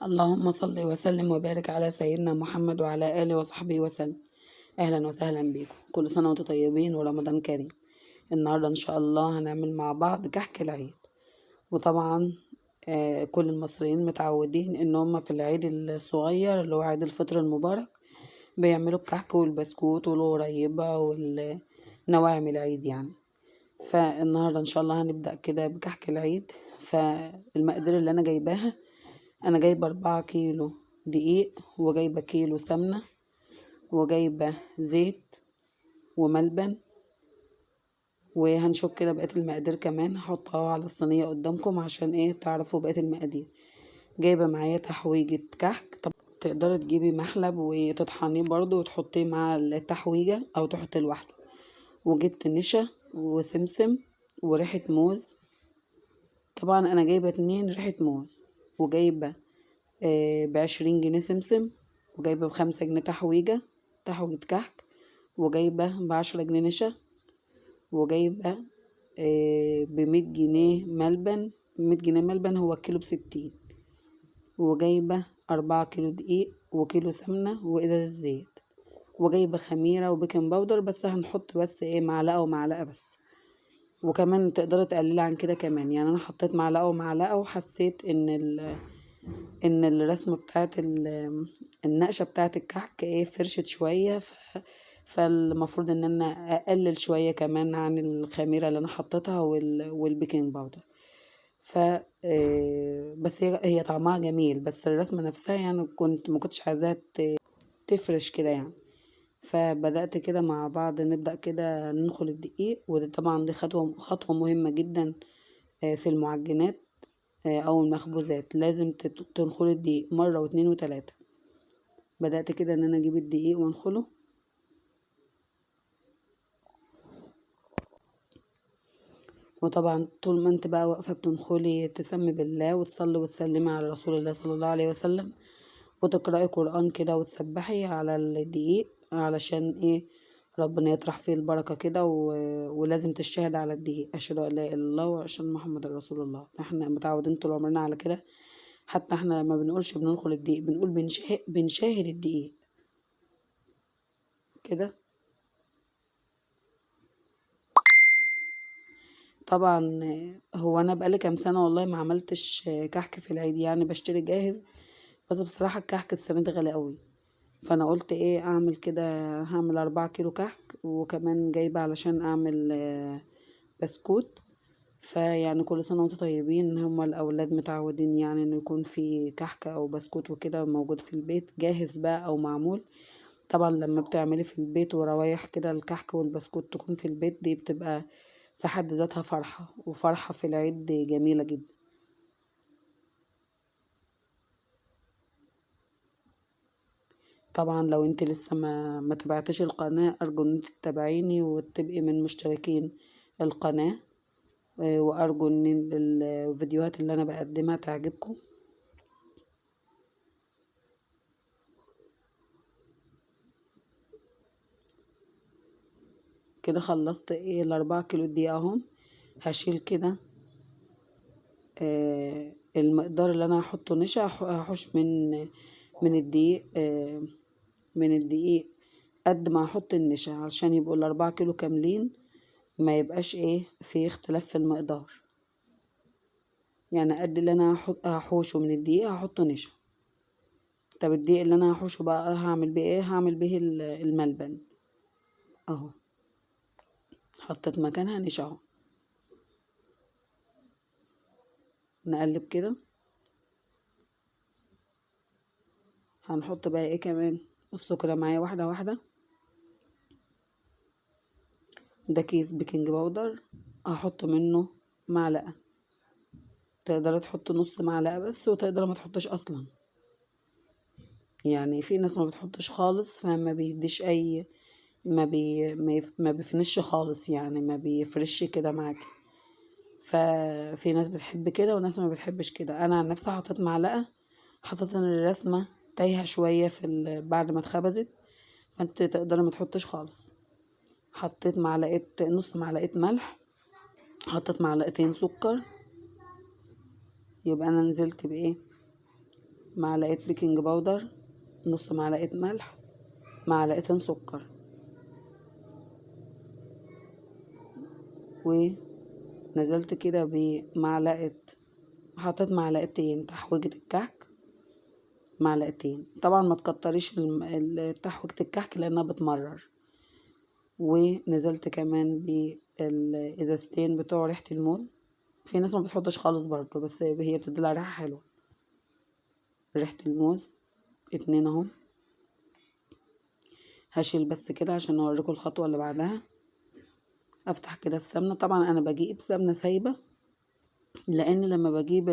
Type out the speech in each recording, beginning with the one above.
اللهم صل وسلم وبارك على سيدنا محمد وعلى آله وصحبه وسلم. أهلا وسهلا بكم، كل سنة وانتم طيبين ورمضان كريم. النهاردة إن شاء الله هنعمل مع بعض كحك العيد. وطبعا كل المصريين متعودين إن هم في العيد الصغير اللي هو عيد الفطر المبارك بيعملوا الكحك والبسكوت والغريبة والنواعم العيد يعني. فالنهاردة إن شاء الله هنبدأ كده بكحك العيد. فالمقادير اللي أنا جايباها، انا جايبه 4 كيلو دقيق، وجايبه كيلو سمنه، وجايبه زيت وملبن. وهنشوف كده بقيه المقادير كمان، هحطها على الصينيه قدامكم عشان تعرفوا بقيه المقادير. جايبه معايا تحويجه كحك. طب تقدري تجيبي محلب وتطحنيه برضو وتحطيه مع التحويجه او تحطيه لوحده. وجبت نشا وسمسم وريحه موز. طبعا انا جايبه 2 ريحه موز، وجايبه ب20 جنيه سمسم، وجايبة ب5 جنيه تحويجة كحك، وجايبة ب10 جنيه نشا، وجايبة ب100 جنيه ملبن. 100 جنيه ملبن هو الكيلو ب60. وجايبة 4 كيلو دقيق وكيلو سمنة وإزازة زيت، وجايبة خميرة وبيكنج باودر، بس هنحط بس معلقة ومعلقة بس. وكمان تقدري تقللي عن كده كمان، يعني انا حطيت معلقة ومعلقة، وحسيت ان الرسمه بتاعت النقشه بتاعت الكحك فرشت شويه. فالمفروض ان انا اقلل شويه كمان عن الخميره اللي انا حطيتها والبيكنج باودر. ف بس هي طعمها جميل، بس الرسمه نفسها يعني ما كنتش عايزاها تفرش كده يعني. فبدأت كده مع بعض نبدأ كده ننخل الدقيق، وده طبعا دي خطوة مهمة جدا في المعجنات او المخبوزات. لازم تنخلي الدقيق مرة واتنين وتلاتة. بدأت كده ان انا اجيب الدقيق وانخله. وطبعا طول ما انت بقى واقفة بتنخلي تسمي بالله وتصلي وتسلمي على رسول الله صلى الله عليه وسلم، وتقرأي قرآن كده وتسبحي على الدقيق علشان ربنا يطرح فيه البركة كده. ولازم تشهد على الدقيق أشهد أن لا إله إلا الله وأشهد محمد رسول الله. احنا متعودين طول عمرنا على كده، حتى احنا ما بنقولش بننخل الدقيق، بنقول بنشاهد الدقيق كده. طبعا هو انا بقالي كام سنه والله ما عملتش كحك في العيد، يعني بشتري جاهز. بس بصراحه الكحك السنه دي غالي قوي، فانا قلت اعمل كده. هعمل 4 كيلو كحك، وكمان جايبه علشان اعمل بسكوت. فيعني كل سنه وانتم طيبين. هما الاولاد متعودين يعني انه يكون في كحك او بسكوت وكده موجود في البيت جاهز بقى او معمول. طبعا لما بتعملي في البيت وروايح كده الكحك والبسكوت تكون في البيت، دي بتبقى في حد ذاتها فرحة، وفرحة في العيد جميلة جدا. طبعا لو انت لسه ما تابعتش القناة، ارجو ان انت تتابعيني وتبقي من مشتركين القناة. وارجو ان الفيديوهات اللي انا بقدمها تعجبكم. كده خلصت ال4 كيلو دي اهم. هشيل كده المقدار اللي انا هحطه نشا. هحوش من الدقيق من الدقيق قد ما هحط النشا، عشان يبقوا ال4 كيلو كاملين، ما يبقاش في اختلاف في المقدار. يعني قد اللي انا هحوشه من الدقيق هحطه نشا. طب الدقيق اللي انا هحوشه بقى هعمل بيه هعمل بيه الملبن اهو. حطيت مكانها نشا اهو. نقلب كده. هنحط بقى كمان. بصوا كده معايا واحده واحده. ده كيس بيكنج باودر، هحط منه معلقه. تقدر تحط نص معلقه بس، وتقدر ما تحطش اصلا. يعني في ناس ما بتحطش خالص، فما بيديش اي ما بيفنش خالص، يعني ما بيفرش كده معاكي. ففي ناس بتحب كده وناس ما بتحبش كده. انا عن نفسي حطيت معلقه. حطيت ان الرسمه تايهه شويه بعد ما اتخبزت، فانت تقدري ما تحطش خالص. حطيت نص معلقه ملح. حطيت معلقتين سكر. يبقى انا نزلت معلقة بيكنج باودر، نص معلقة ملح، معلقتين سكر، ونزلت كده بمعلقة، حطيت معلقتين تحويجة الكحك، معلقتين طبعا ما تكتريش تحويجة الكحك لانها بتمرر. ونزلت كمان بالازازتين بتوع ريحة الموز، في ناس ما بتحطش خالص برضو بس هي بتديلها ريحة حلوة. ريحة الموز 2 اهو. هشيل بس كده عشان اوريكم الخطوة اللي بعدها. افتح كده السمنة، طبعا انا بجيب سمنة سايبة لان لما بجيب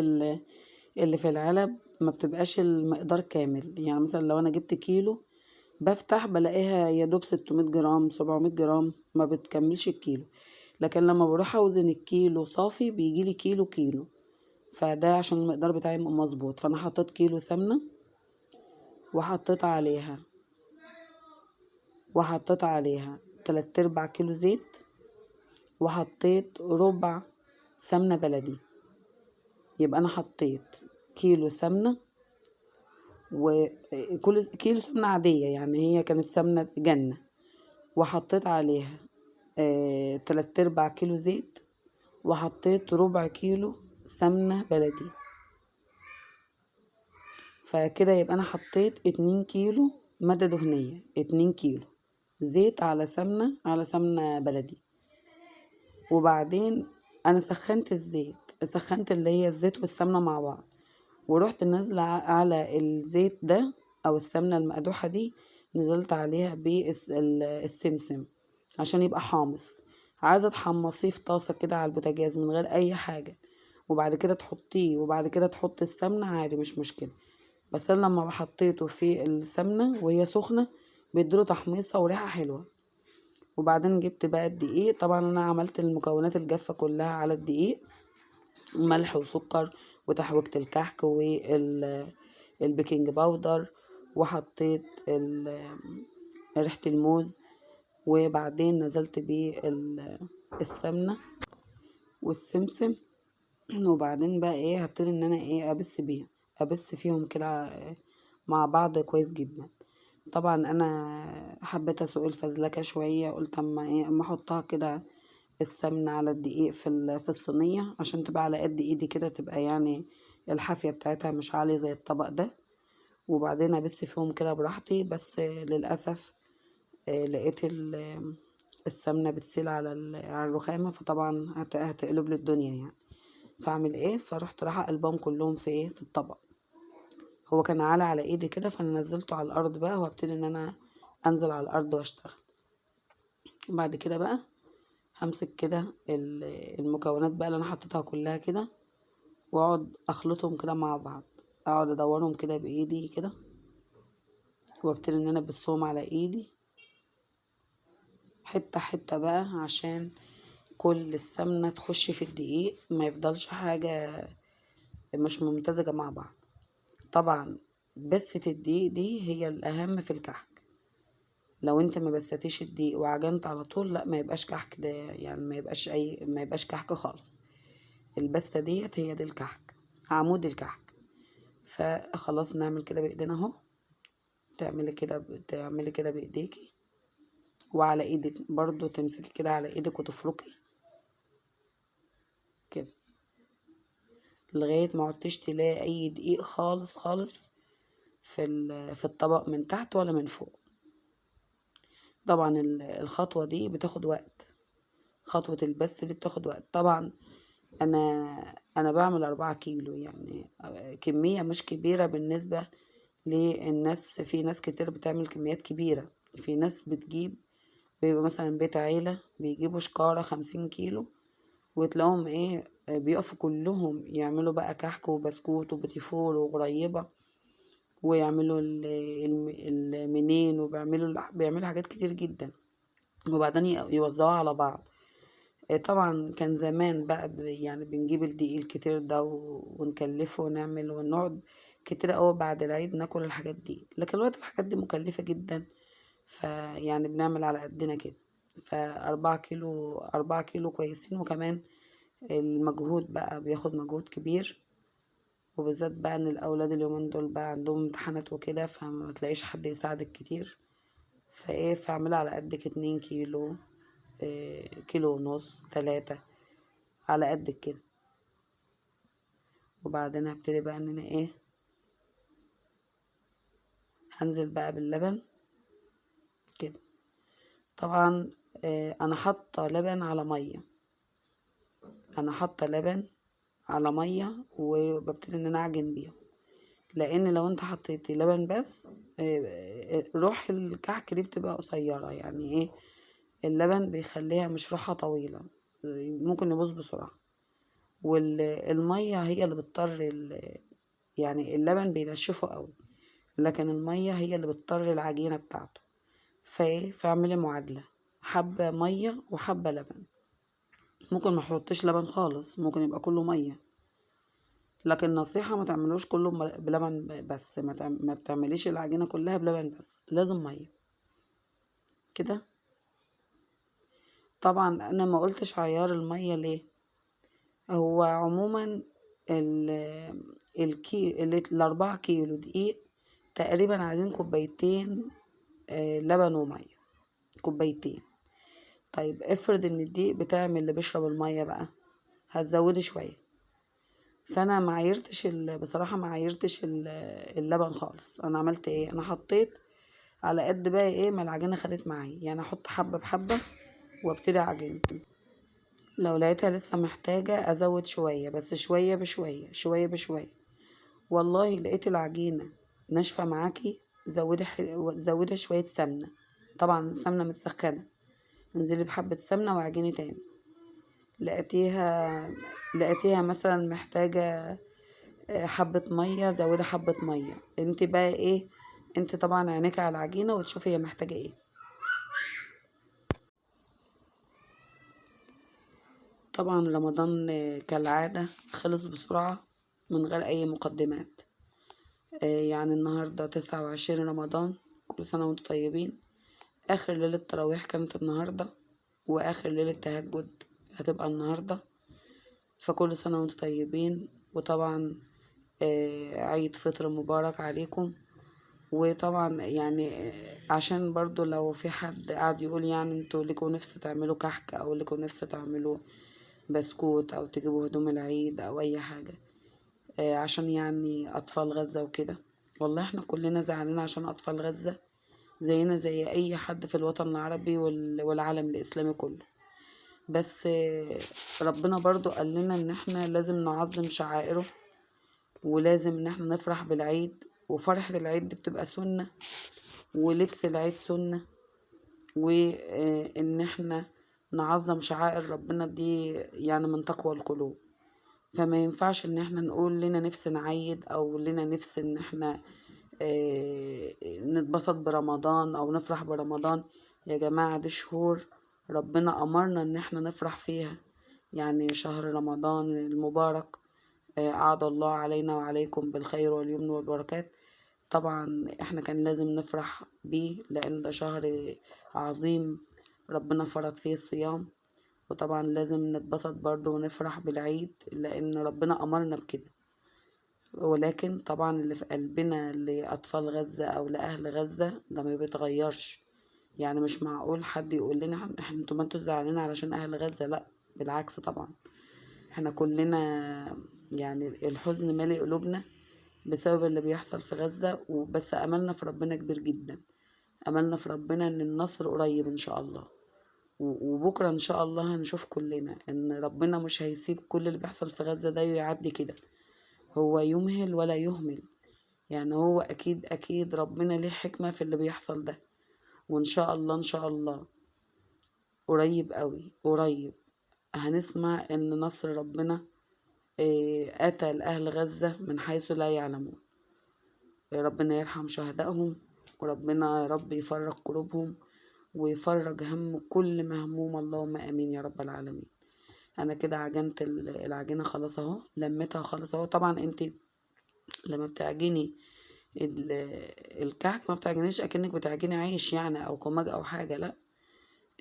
اللي في العلب ما بتبقاش المقدار كامل. يعني مثلا لو انا جبت كيلو بفتح بلاقيها يا دوب 600 جرام 700 جرام، ما بتكملش الكيلو. لكن لما بروح اوزن الكيلو صافي بيجيلي كيلو، فده عشان المقدار بتاعي يبقى مظبوط. فانا حطيت كيلو سمنة، وحطيت عليها 3/4 كيلو زيت، وحطيت ربع سمنة بلدي. يبقى انا حطيت كيلو سمنة، وكل كيلو سمنة عادية يعني هي كانت سمنة جنة، وحطيت عليها 3/4 كيلو زيت، وحطيت ربع كيلو سمنة بلدي. فكده يبقى انا حطيت 2 كيلو مادة دهنية، 2 كيلو زيت على سمنة بلدي. وبعدين انا سخنت الزيت، سخنت اللي هي الزيت والسمنة مع بعض، ورحت نازلة على الزيت ده او السمنة المقدوحة دي، نزلت عليها بالسمسم عشان يبقى حامص. عايزة تحمصيه في طاسة كده على البوتاجاز من غير اي حاجة، وبعد كده تحطيه، وبعد كده تحط السمنة عادي مش مشكلة. بس انا لما حطيته في السمنة وهي سخنة بيديله تحميصة وريحة حلوة. وبعدين جبت بقى الدقيق، طبعا انا عملت المكونات الجافة كلها على الدقيق، ملح وسكر وتحويجة الكحك والبيكنج باودر، وحطيت ريحة الموز، وبعدين نزلت بالسمنة والسمسم. وبعدين بقى ايه هبتدي ان انا ايه ابس فيهم كده مع بعض كويس جدا. طبعا انا حبيت اسوق الفزلكه شويه، قلت اما احطها كده السمنه على الدقيق في الصينيه عشان تبقى على قد ايدي كده، تبقى يعني الحافيه بتاعتها مش عاليه زي الطبق ده. وبعدين ابس فيهم كده براحتي، بس للاسف لقيت السمنه بتسيل على الرخامه، فطبعا هتقلب لي الدنيا يعني. فاعمل ايه؟ فرحت رايحه قلبهم كلهم في الطبق. هو كان على ايدي كده، فانا نزلته على الارض بقى، وابتدي ان انا انزل على الارض واشتغل. بعد كده بقى همسك كده المكونات بقى اللي انا حطيتها كلها كده، واقعد اخلطهم كده مع بعض، اقعد ادورهم كده بايدي كده، وابتدي ان انا ابصهم على ايدي حته حته بقى، عشان كل السمنه تخش في الدقيق، ما يفضلش حاجه مش ممتزجه مع بعض. طبعا بسة الدقيق دي هي الاهم في الكحك. لو انت ما بستيش الدقيق وعجنت على طول، لا ما يبقاش كحك ده، يعني ما يبقاش كحك خالص. البسة ديت هي دي الكحك، عمود الكحك. فخلاص نعمل كده بايدينا اهو. تعملي كده بايديكي، وعلى ايدك برضو تمسكي كده على ايدك وتفركي كده لغايه ما عدتش تلاقي اي دقيق خالص خالص في الطبق من تحت ولا من فوق. طبعا الخطوه دي بتاخد وقت، خطوه البس دي بتاخد وقت طبعا. انا بعمل 4 كيلو، يعني كمية مش كبيرة بالنسبة للناس. في ناس كتير بتعمل كميات كبيرة، في ناس بيبقى مثلا بيت عيلة بيجيبوا شكارة 50 كيلو، وتلاقوهم ايه بيقفوا كلهم يعملوا بقى كحك وبسكوت وبتيفور وغريبة، ويعملوا المنين، بيعملوا حاجات كتير جدا، وبعدين يوزعوها على بعض. طبعا كان زمان بقى يعني بنجيب الدقيق الكتير ده ونكلفه ونعمل ونقعد كتير قوي بعد العيد ناكل الحاجات دي. لكن الوقت الحاجات دي مكلفة جدا، فيعني بنعمل على قدنا كده. ف4 كيلو كويسين، وكمان المجهود بقى بياخد مجهود كبير، وبالذات بقى ان الاولاد اليومين دول بقى عندهم امتحانات وكده، فما تلاقيش حد يساعدك كتير، فاعملها على قدك 2 كيلو، كيلو ونص 3 على قدك كده. وبعدين هبتدي بقى ان انا هنزل بقى باللبن كده. طبعا انا حاطه لبن على ميه، وببتدي ان انا اعجن بيها، لان لو انت حطيتي لبن بس روح الكحك دي بتبقى قصيره، يعني اللبن بيخليها مش روحها طويله، ممكن يبوظ بسرعه. والميه هي اللي بتضطر يعني اللبن بينشفه قوي، لكن الميه هي اللي بتضطر العجينه بتاعته. فاعملي معادله، حبه ميه وحبه لبن. ممكن ما احطش لبن خالص، ممكن يبقى كله ميه، لكن نصيحة ما تعملوش كله بلبن بس، ما تعمليش العجينة كلها بلبن بس، لازم مية كده. طبعا انا ما قلتش عيار المية ليه. هو عموما ال4 كيلو دقيق تقريبا عايزين كوبايتين لبن ومية، كوبايتين. طيب افرض ان الدقيق بتاعي من اللي بيشرب المية بقى، هتزودي شوية. فانا بصراحه ما عايرتش اللبن خالص. انا عملت انا حطيت على قد بقى ما العجينه خدت معايا، يعني احط حبه بحبه وابتدي اعجن. لو لقيتها لسه محتاجه ازود شويه، بس شويه بشويه شويه بشويه. والله لقيت العجينه ناشفه معاكي، زودي شويه سمنه. طبعا السمنه متسخنه، انزلي بحبه سمنه وعجيني تاني. لقيتيها مثلا محتاجه حبة مية، زودي حبة مية. انت بقى انت طبعا عينيك على العجينة وتشوفي هي محتاجة طبعا رمضان كالعادة خلص بسرعة من غير اي مقدمات. يعني النهاردة 29 رمضان، كل سنة وانتم طيبين. اخر ليلة تراويح كانت النهاردة، واخر ليلة تهجد هتبقى النهاردة، فكل سنة وانتم طيبين. وطبعا عيد فطر مبارك عليكم. وطبعا يعني عشان برضو لو في حد قاعد يقول يعني انتوا ليكوا نفس تعملوا كحك، او ليكوا نفس تعملوا بسكوت، او تجيبوا هدوم العيد او اي حاجة، عشان يعني اطفال غزة وكده. والله احنا كلنا زعلانين عشان اطفال غزة، زينا زي اي حد في الوطن العربي والعالم الاسلامي كله. بس ربنا برضو قال لنا ان احنا لازم نعظم شعائره، ولازم ان احنا نفرح بالعيد. وفرحة العيد دي بتبقى سنة، ولبس العيد سنة، وان احنا نعظم شعائر ربنا دي يعني من تقوى القلوب. فما ينفعش ان احنا نقول لنا نفس نعيد، او لنا نفس ان احنا نتبسط برمضان او نفرح برمضان. يا جماعة دي شهور ربنا امرنا ان احنا نفرح فيها، يعني شهر رمضان المبارك أعاد الله علينا وعليكم بالخير واليمن والبركات. طبعا احنا كان لازم نفرح بيه، لان ده شهر عظيم ربنا فرض فيه الصيام. وطبعا لازم نتبسط برضو ونفرح بالعيد، لان ربنا امرنا بكده. ولكن طبعا اللي في قلبنا لأطفال غزة او لأهل غزة ده ما بيتغيرش. يعني مش معقول حد يقول لنا انتوا ما انتوا زعلانين علشان اهل غزة. لا بالعكس، طبعا احنا كلنا يعني الحزن مالي قلوبنا بسبب اللي بيحصل في غزة. وبس أملنا في ربنا كبير جدا، أملنا في ربنا إن النصر قريب إن شاء الله. وبكرة إن شاء الله هنشوف كلنا إن ربنا مش هيسيب كل اللي بيحصل في غزة ده يعدي كده. هو يمهل ولا يهمل، يعني هو أكيد أكيد ربنا ليه حكمة في اللي بيحصل ده. وإن شاء الله إن شاء الله قريب قوي قريب هنسمع إن نصر ربنا أتى لأهل غزة من حيث لا يعلمون. ربنا يرحم شهدائهم، وربنا يا رب يفرج قلوبهم ويفرج هم كل مهموم، اللهم امين يا رب العالمين. انا كده عجنت العجينه خلاص اهو، لميتها خلاص اهو. طبعا انت لما بتعجني الكعك ما بتعجنيش اكنك بتعجني عيش يعني او كماج او حاجه، لا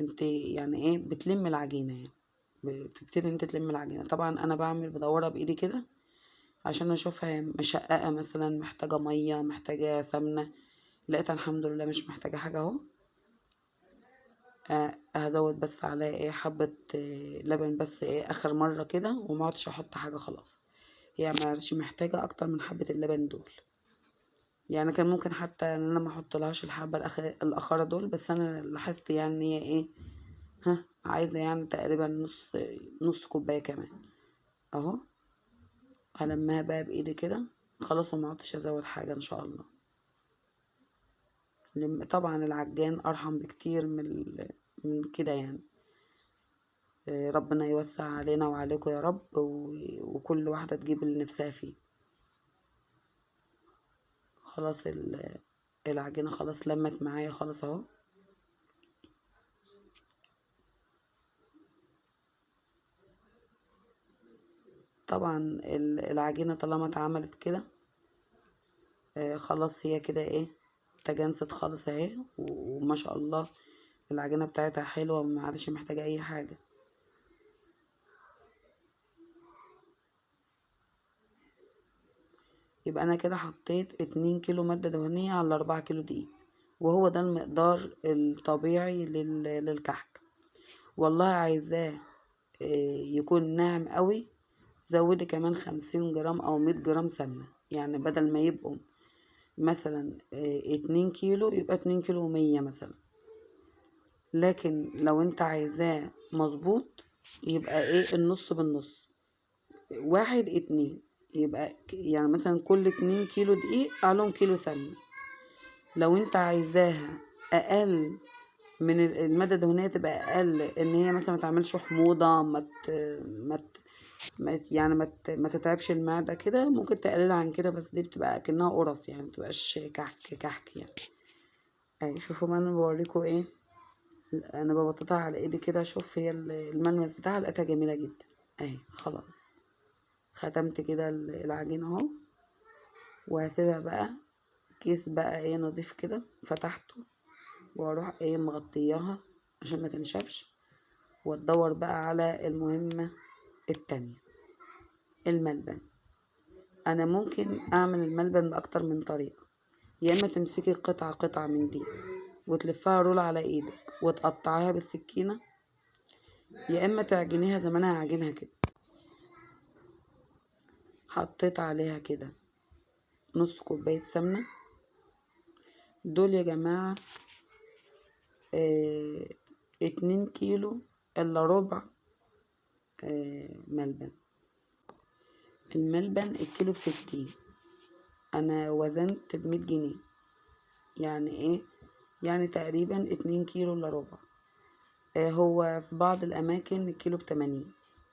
انت يعني بتلم العجينه، يعني بتبتدي انت تلم العجينه. طبعا انا بعمل بدورها بايدي كده عشان اشوفها مشققة مثلا، محتاجة مية، محتاجة سمنة. لقيتها الحمد لله مش محتاجة حاجة اهو. هزود بس عليها ايه حبة لبن بس ايه اخر مرة كده، وما عدتش احط حاجة خلاص. هي ما عادش محتاجة اكتر من حبة اللبن دول. يعني كان ممكن حتى ان انا ما احطلهاش الحبة الاخرى دول، بس انا لاحظت يعني ان هي ايه، عايزة يعني تقريبا نص كوباية كمان اهو. هلمها بقى بايدي كده خلاص، وما عدتش ازود حاجة ان شاء الله. طبعا العجان ارحم بكتير من كده يعني. ربنا يوسع علينا وعليكم يا رب، وكل واحدة تجيب اللي نفسها فيه. خلاص العجينة خلاص لمت معايا خلاص اهو. طبعا العجينة طالما اتعملت كده خلاص هي كده ايه، تجانست خالص اهي، وما شاء الله العجينة بتاعتها حلوة، وما عادش محتاجة اي حاجة. يبقى انا كده حطيت 2 كيلو مادة دهنية على 4 كيلو دقيق، وهو ده المقدار الطبيعي للكحك. والله عايزاه يكون ناعم قوي، زودي كمان 50 جرام او 100 جرام سمنة. يعني بدل ما يبقوا مثلا 2 كيلو، يبقى 2 كيلو و100 مثلا. لكن لو انت عايزاه مظبوط، يبقى ايه النص بالنص، 1:2. يبقى يعني مثلا كل 2 كيلو دقيق عليهم كيلو سمنة. لو انت عايزاها اقل من المادة الدهنية، تبقى اقل، ان هي مثلا ما تعملش حموضة، ما يعني ما تتعبش المعدة كده، ممكن تقللها عن كده، بس دي بتبقى كأنها قرص يعني، متبقاش كحك يعني. اهي شوفوا ما انا بوريكم ايه. انا ببططها على ايدي كده، شوف هي الملمس بتاعها لقيتها جميلة جدا اهي. خلاص ختمت كده العجينة اهو، وهسيبها بقى كيس بقى ايه نضيف كده، فتحته واروح ايه مغطياها عشان ما تنشفش، وتدور بقى على المهمة التانية، الملبن. انا ممكن اعمل الملبن باكتر من طريقة. يا اما تمسكي قطعة قطعة من دي وتلفها رول على ايدك وتقطعيها بالسكينة، يا اما تعجنيها زي ما انا هعجنها كده. حطيت عليها كده نص كوباية سمنة. دول يا جماعة 2 كيلو الا ربع ملبن. الملبن الكيلو ب60. انا وزنت ب100 جنيه. يعني ايه؟ يعني تقريبا 2 كيلو الا ربع. هو في بعض الاماكن الكيلو ب80.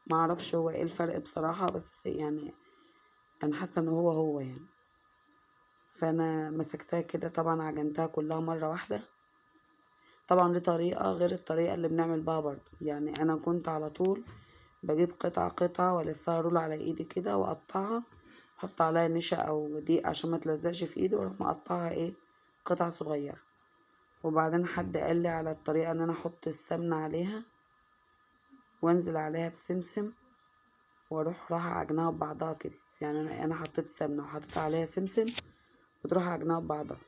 معرفش هو ايه الفرق بصراحة، بس يعني انا حاسة ان هو يعني. فانا مسكتها كده، طبعا عجنتها كلها مرة واحدة. طبعا دي طريقة غير الطريقة اللي بنعمل بها برضو. يعني انا كنت على طول بجيب قطعة قطعة والفها رول على ايدي كده واقطعها، احط عليها نشا او دقيق عشان ما تلزقش في ايدي، واروح مقطعها ايه قطع صغيرة. وبعدين حد قال لي على الطريقة ان انا احط السمنة عليها وانزل عليها بسمسم، واروح عجنها ببعضها كده. يعني انا حطيت سمنة وحطيت عليها سمسم، وتروح عجنها ببعضها.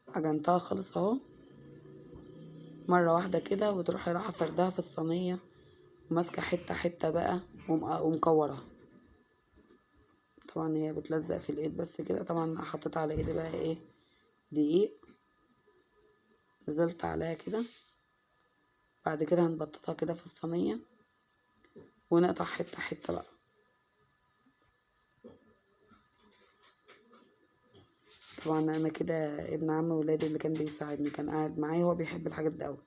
عجنتها خالص اهو مرة واحدة كده، وتروحي رايحة فردها في الصينية، وماسكة حتة حتة بقى ومكورها. طبعا هي بتلزق في الايد بس كده. طبعا حطيت على ايدي بقى ايه دقيق، نزلت عليها كده. بعد كده هنبططها كده في الصينية، ونقطع حتة حتة بقى. طبعا انا كده ابن عم ولادي اللي كان بيساعدني كان قاعد معايا، هو بيحب الحاجات دي اوي،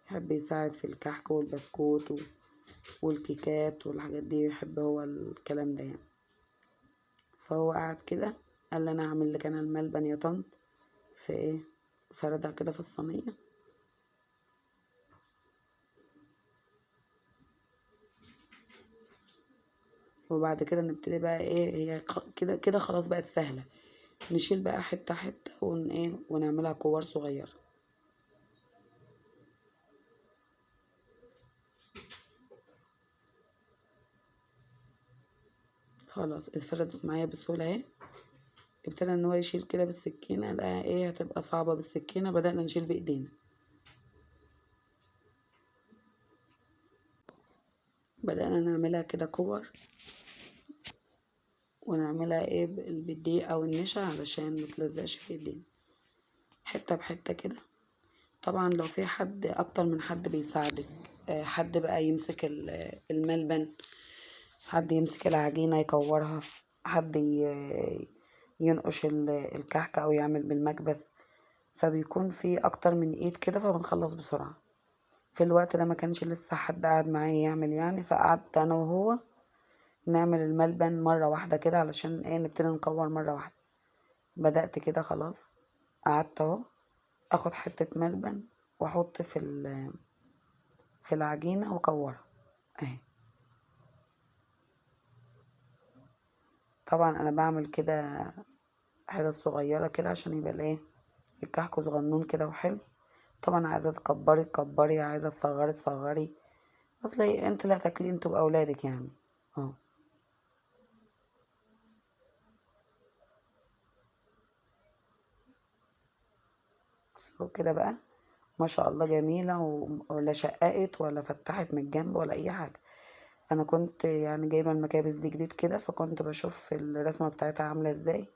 بيحب يساعد في الكحك والبسكوت والكيكات والحاجات دي، يحب هو الكلام ده يعني. فهو قاعد كده قال لي انا هعمل لك انا الملبن يا طنط، في ايه فردها كده في الصينية. وبعد كده نبتدي بقى ايه، هي كده كده خلاص بقت سهلة. نشيل بقى حتة حتة ايه ونعملها كور صغيرة. خلاص اتفردت معايا بسهولة اهي. ابتدى ان هو يشيل كده بالسكينة، لقى ايه هتبقى صعبة بالسكينة، بدأنا نشيل بايدينا. بدأنا نعملها كده كور، ونعملها ايه بالدقيق او النشا علشان متلزقش في ايدينا، حتة بحتة كده. طبعا لو في حد اكتر من حد بيساعدك، حد بقى يمسك الملبن، حد يمسك العجينة يكورها، حد ينقش الكحكة او يعمل بالمكبس، فبيكون في اكتر من ايد كده، فبنخلص بسرعة. في الوقت ده ما كانش لسه حد قاعد معايا يعمل يعني، فقعدت انا وهو نعمل الملبن مرة واحدة كده علشان ايه نبتدي نكور مرة واحدة. بدأت كده خلاص، قعدت اهو اخد حتة ملبن واحط في العجينة واكورها اهي. طبعا انا بعمل كده حتت صغيرة كده عشان يبقى الايه الكحك صغنون كده وحلو. طبعا عايزة تكبري تكبري، عايزة تصغري تصغري، اصل انت لا تاكلي انت واولادك يعني. اه كده بقى ما شاء الله جميلة، ولا شققت ولا فتحت من الجنب ولا اي حاجة. انا كنت يعني جايبة المكابس دي جديد كده، فكنت بشوف الرسمة بتاعتها عاملة ازاي،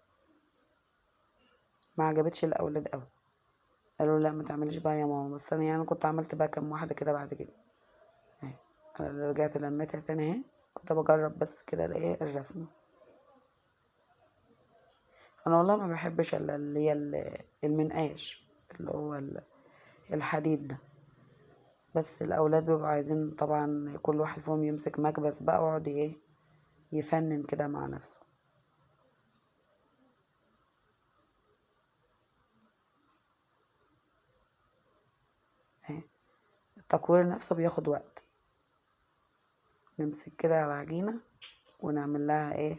ما عجبتش الاولاد قوي، قالوا لا ما تعمليش بقى يا ماما. بس انا يعني كنت عملت بقى كام واحدة كده بعد كده اهي. انا اللي رجعت لميتها تاني اهي، كنت بجرب بس كده الايه الرسمة. انا والله ما بحبش اللي هي المنقاش، اللي هو الحديد ده. بس الاولاد بيبقوا عايزين طبعا كل واحد فيهم يمسك مكبس بقى ويقعد ايه يفنن كده مع نفسه اهي. التكوير نفسه بياخد وقت. نمسك كده على العجينة ونعمل لها ايه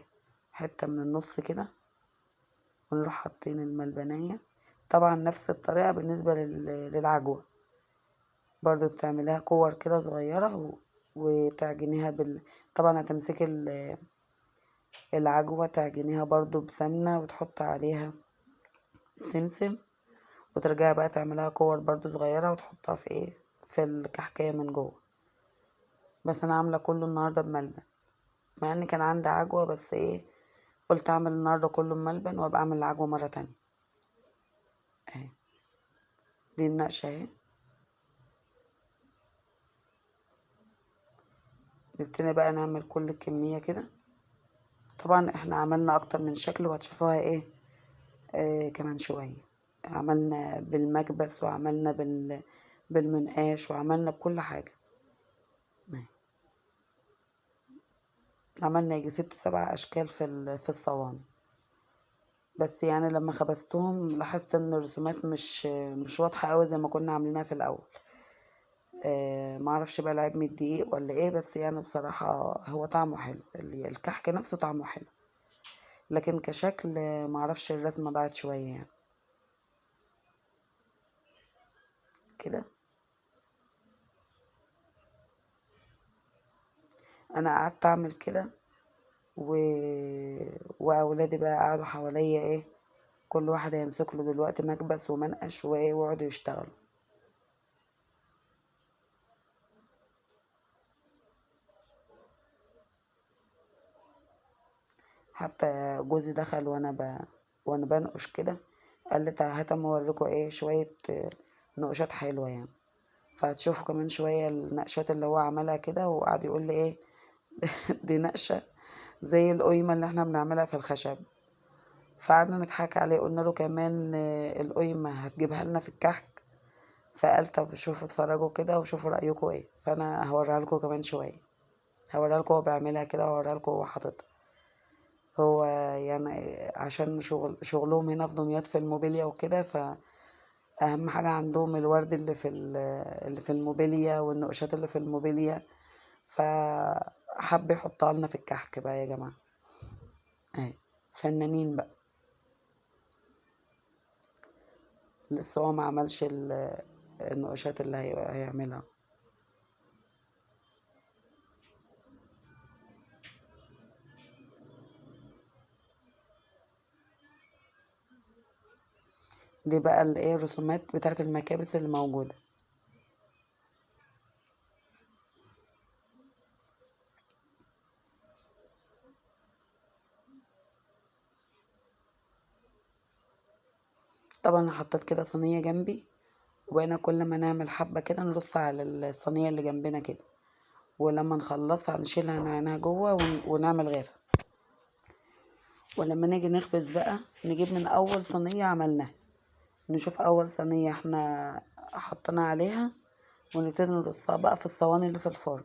حتة من النص كده، ونروح حاطين الملبنية. طبعا نفس الطريقة بالنسبة للعجوة، برضو تعمليها كور كده صغيرة وتعجنيها طبعا هتمسكي العجوة تعجنيها برضو بسمنة وتحط عليها سمسم، وترجعي بقى تعملها كور برضو صغيرة وتحطها في ايه في الكحكاية من جوه. بس انا عاملة كله النهاردة بملبن، مع ان كان عندي عجوة، بس ايه قلت اعمل النهاردة كله بملبن وابقى اعمل العجوة مرة تانية اهي. دي النقشة اهي. نبتدي بقى نعمل كل الكمية كده. طبعا احنا عملنا اكتر من شكل وهتشوفوها ايه كمان شوية. عملنا بالمكبس وعملنا بالمنقاش وعملنا بكل حاجة اهي. عملنا يجي 6 7 اشكال في الصواني. بس يعني لما خبزتهم لاحظت ان الرسومات مش واضحة قوي زي ما كنا عاملينها في الاول. معرفش بقى العيب من الدقيق ولا ايه، بس يعني بصراحة هو طعمه حلو، الكحك نفسه طعمه حلو، لكن كشكل معرفش الرسمة ضاعت شوية يعني كده. انا قعدت اعمل كده و... واولادي بقى قعدوا حواليا ايه، كل واحد يمسك له دلوقتي مكبس ومنقش وايه ويقعدوا يشتغلوا. حتى جوزي دخل وانا بنقش كده، قال لي هات اما اوريكم ايه شويه نقشات حلوه يعني. فهتشوفوا كمان شويه النقشات اللي هو عملها كده، وقعد يقول لي ايه دي نقشه زي القيمه اللي احنا بنعملها في الخشب. فقعدنا نضحك عليه، قلنا له كمان القيمه هتجيبها لنا في الكحك. فقال طب شوفوا اتفرجوا كده وشوفوا رايكم ايه. فانا هوريها لكم كمان شويه، هوريها لكم هو بيعملها كده وهوريها لكم هو حاططها. هو يعني عشان شغلهم هنا في دمياط في الموبيليا وكده، فأهم حاجة عندهم الورد اللي في الموبيليا والنقوشات اللي في الموبيليا، فحب يحطها لنا في الكحك بقى يا جماعة اهي. فنانين بقى. لسه هو ما عملش النقوشات اللي هيعملها. دي بقى الايه الرسومات بتاعت المكابس اللي موجودة. طبعا انا حطيت كده صينية جنبي، وبقينا كل ما نعمل حبة كده نرص على الصينية اللي جنبنا كده، ولما نخلصها نشيلها نعينها جوه ونعمل غيرها. ولما نيجي نخبز بقى نجيب من اول صينية عملناها، نشوف اول صينية احنا حطينا عليها، ونبتدي نرصها بقى في الصواني اللي في الفرن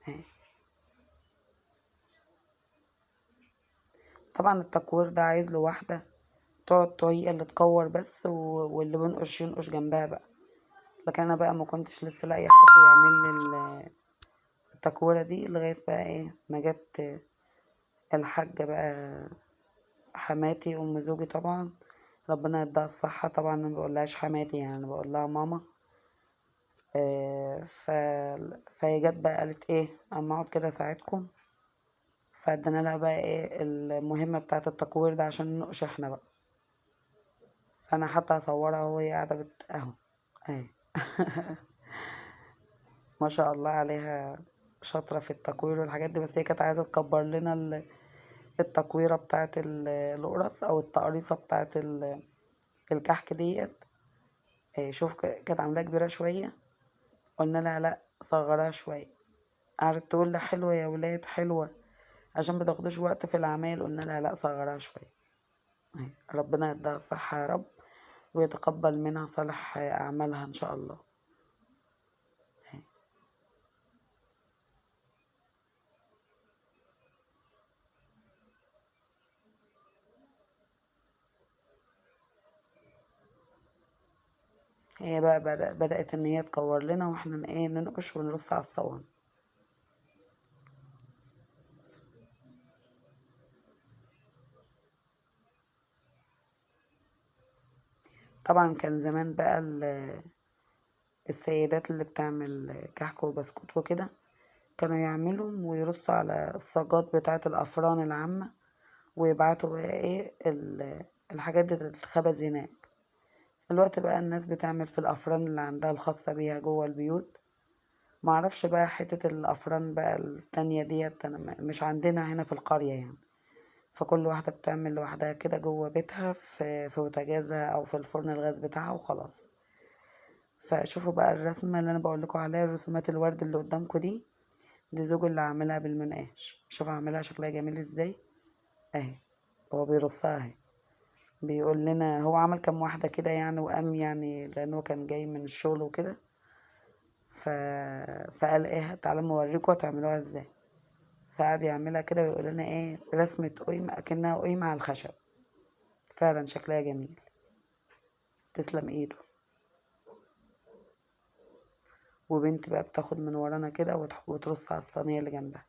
اهي. طبعا التكوير ده عايز له واحدة تقعد هي اللي تكور بس، واللي بينقش ينقش جنبها بقى. لكن انا بقى ما كنتش لسه لاقي حد يعمل لي التكويرة دي، لغاية بقى ايه ما جت الحاجة بقى، حماتي ام زوجي طبعا، ربنا يديها الصحة. طبعا ما بقولهاش حماتي، يعني بقولها ماما. آه ف... فهي جت بقى قالت ايه اما اقعد كده اساعدكم، فادينا لها بقى ايه المهمة بتاعة التكوير ده عشان ننقش احنا بقى. فانا حتى هصورها وهي قاعدة اهو اهي. ما شاء الله عليها، شاطرة في التكوير والحاجات دي. بس هي كانت عايزة تكبر لنا التكويرة بتاعة القرص او التقريصة بتاعة الكحك ديت. شوف كانت عاملاها كبيرة شوية، قلنا لها لا صغرها شوية. قعدت تقول لي حلوة يا ولاد حلوة عشان متاخدوش وقت في العمايل، قلنا لها لا صغرها شوية. ربنا يديها الصحة يا رب، ويتقبل منها صالح أعمالها إن شاء الله. هي بقى بدأت إن هي تكور لنا، واحنا ايه ننقش ونرص على الصواني. طبعا كان زمان بقى السيدات اللي بتعمل كحك وبسكوت وكده كانوا يعملوا ويرصوا على الصاجات بتاعة الأفران العامة، ويبعتوا بقى ايه الحاجات دي تتخبز هناك. الوقت بقى الناس بتعمل في الأفران اللي عندها الخاصة بيها جوه البيوت. معرفش بقى حتة الأفران بقى التانية ديت، أنا مش عندنا هنا في القرية يعني. فكل واحدة بتعمل لوحدها كده جوه بيتها في بوتاجازها أو في الفرن الغاز بتاعها وخلاص. فشوفوا بقى الرسمة اللي أنا بقولكوا عليها، الرسومات الورد اللي قدامكوا دي زوجي اللي عاملها بالمنقاش. شوفوا عاملها شكلها جميل ازاي اهي. هو بيرصها اهي، بيقول لنا هو عمل كام واحدة كده يعني، وقام يعني لأنه كان جاي من الشغل وكده. ف... فقال ايه تعالوا اوريكم هتعملوها ازاي. فقعد يعملها كده ويقول لنا ايه رسمة قيمة اكنها قيمة على الخشب. فعلا شكلها جميل، تسلم ايده. وبنتي بقى بتاخد من ورانا كده وترص على الصينية اللي جنبها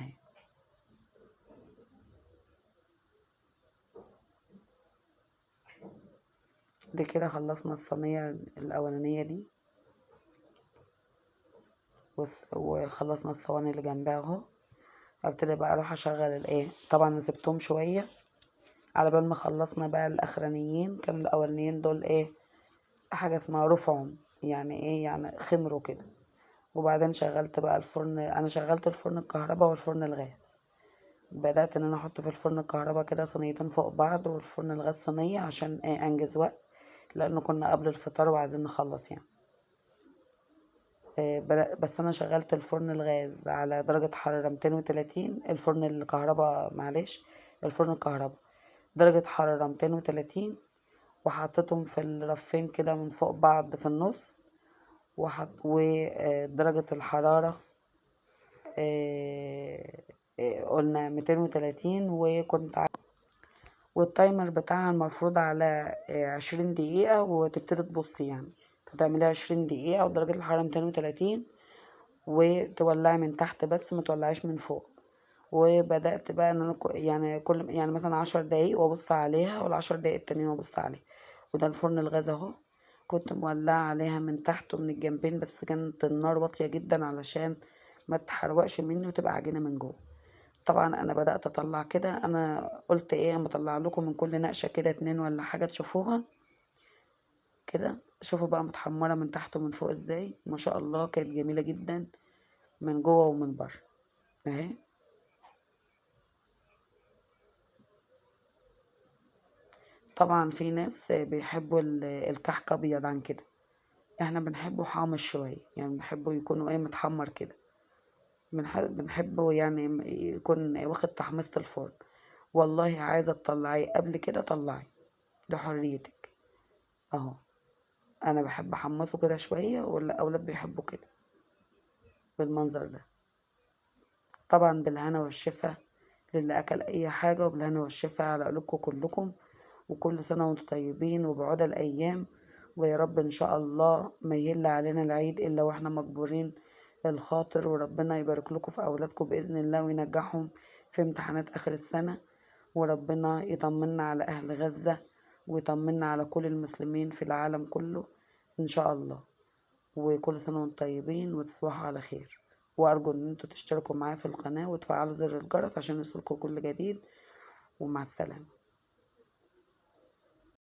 اهي. دي كده خلصنا الصينية الأولانية دي، وخلصنا الصواني اللي جنبها اهو. ابتدي بقى اروح اشغل الايه. طبعا ما سبتهم شوية على بال ما خلصنا بقى الاخرانيين. كانوا الاولانيين دول ايه حاجة اسمها رفعهم، يعني ايه يعني خمروا كده. وبعدين شغلت بقى الفرن، انا شغلت الفرن الكهرباء والفرن الغاز. بدأت ان انا احط في الفرن الكهرباء كده صينيتين فوق بعض، والفرن الغاز صينية عشان ايه انجز وقت، لانه كنا قبل الفطار وعايزين نخلص يعني. بس انا شغلت الفرن الغاز على درجة حرارة 230، الفرن الكهرباء معلش، الفرن الكهرباء درجة حرارة 230. وحطيتهم في الرفين كده من فوق بعض في النص، ودرجة الحرارة قلنا 230. والتايمر بتاعها المفروض على 20 دقيقة، وتبتدي تبصي يعني تعمليها 20 دقيقة ودرجة الحرارة 230، وتولعي من تحت بس متولعيش من فوق. وبدأت بقى ان انا يعني كل يعني مثلا 10 دقايق وابص عليها، وال10 دقايق التانيين وابص عليها. وده الفرن الغاز اهو، كنت مولعة عليها من تحت ومن الجنبين، بس كانت النار واطية جدا علشان ما تحرقش مني وتبقى عجينة من جوه. طبعا انا بدأت اطلع كده، انا قلت ايه اما اطلع لكم من كل نقشة كده 2 ولا حاجة تشوفوها كده. شوفوا بقى متحمرة من تحت ومن فوق ازاي، ما شاء الله كانت جميلة جدا من جوه ومن بره اهي. طبعا في ناس بيحبوا الكحك ابيض عن كده، احنا بنحبه حامض شوية، يعني بنحبه يكونوا ايه متحمر كده، بنحبه يعني يكون واخد تحميصة الفرن. والله عايزة تطلعيه قبل كده طلعي، ده حريتك اهو. انا بحب احمصه كده شوية، والاولاد بيحبوا كده بالمنظر ده. طبعا بالهنا والشفا للي اكل اي حاجة، وبالهنا والشفا على قلوبكم كلكم، وكل سنة وانتم طيبين وبعود الايام. ويا رب ان شاء الله ما يهل علينا العيد الا واحنا مجبورين الخاطر، وربنا يبارك لكم في اولادكم باذن الله وينجحهم في امتحانات اخر السنة، وربنا يطمنا على اهل غزة ويطمنا على كل المسلمين في العالم كله ان شاء الله. وكل سنة وانتم طيبين وتصبحوا على خير. وارجو ان انتوا تشتركوا معايا في القناة وتفعلوا زر الجرس عشان يوصلكوا كل جديد. ومع السلامة.